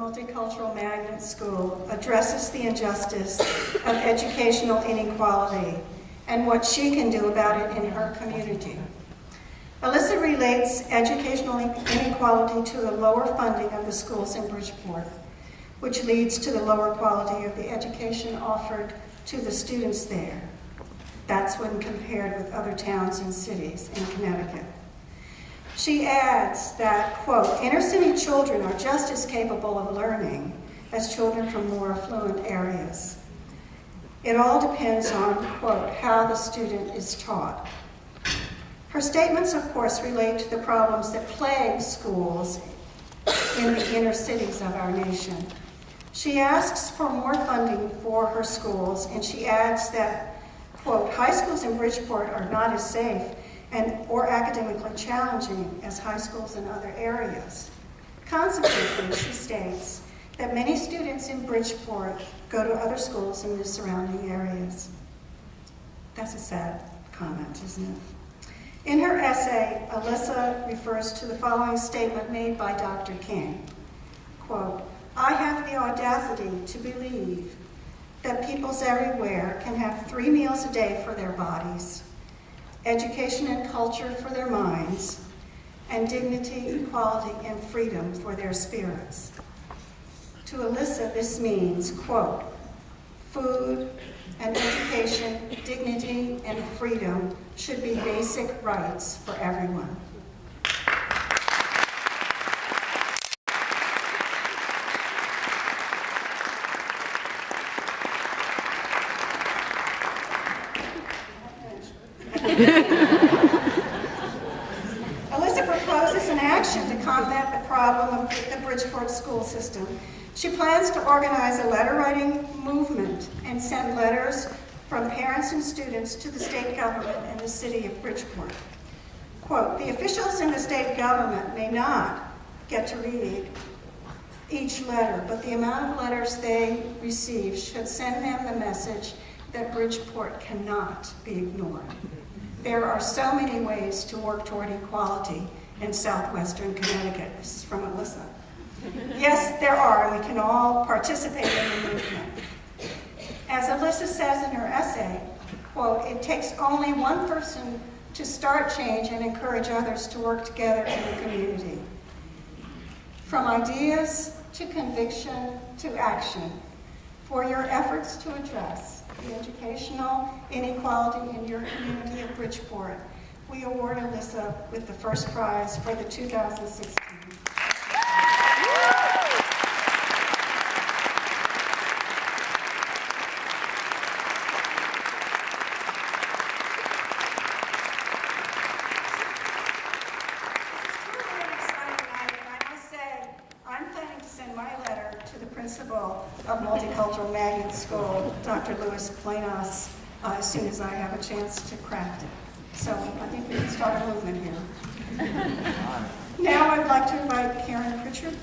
Multicultural Magnet School addresses the injustice of educational inequality and what she can do about it in her community. Alyssa relates educational inequality to the lower funding of the schools in Bridgeport, which leads to the lower quality of the education offered to the students there. That's when compared with other towns and cities in Connecticut. She adds that, quote, inner city children are just as capable of learning as children from more affluent areas. It all depends on, quote, how the student is taught. Her statements, of course, relate to the problems that plague schools in the inner cities of our nation. She asks for more funding for her schools, and she adds that, quote, high schools in Bridgeport are not as safe or academically challenging as high schools in other areas. Consequently, she states that many students in Bridgeport go to other schools in the surrounding areas. That's a sad comment, isn't it? In her essay, Alyssa refers to the following statement made by Dr. King, quote, I have the audacity to believe that peoples everywhere can have 3 meals a day for their bodies, education and culture for their minds, and dignity, equality, and freedom for their spirits. To Alyssa, this means, quote, food and education, dignity, and freedom should be basic rights for everyone. Alyssa proposes an action to combat the problem of the Bridgeport school system. She plans to organize a letter-writing movement and send letters from parents and students to the state government and the city of Bridgeport. Quote, the officials in the state government may not get to read each letter, but the amount of letters they receive should send them the message that Bridgeport cannot be ignored. There are so many ways to work toward equality in southwestern Connecticut. This is from Alyssa. Yes, there are, and we can all participate in the movement. As Alyssa says in her essay, quote, it takes only one person to start change and encourage others to work together in the community. From ideas to conviction to action, for your efforts to address the educational inequality in your community of Bridgeport, we award Alyssa with the first prize for the 2016. Principal of Multicultural Magnet School, Dr. Louis Planos, as soon as I have a chance to craft it. So I think we can start a movement here. Now I'd like to invite Karen Pritchard.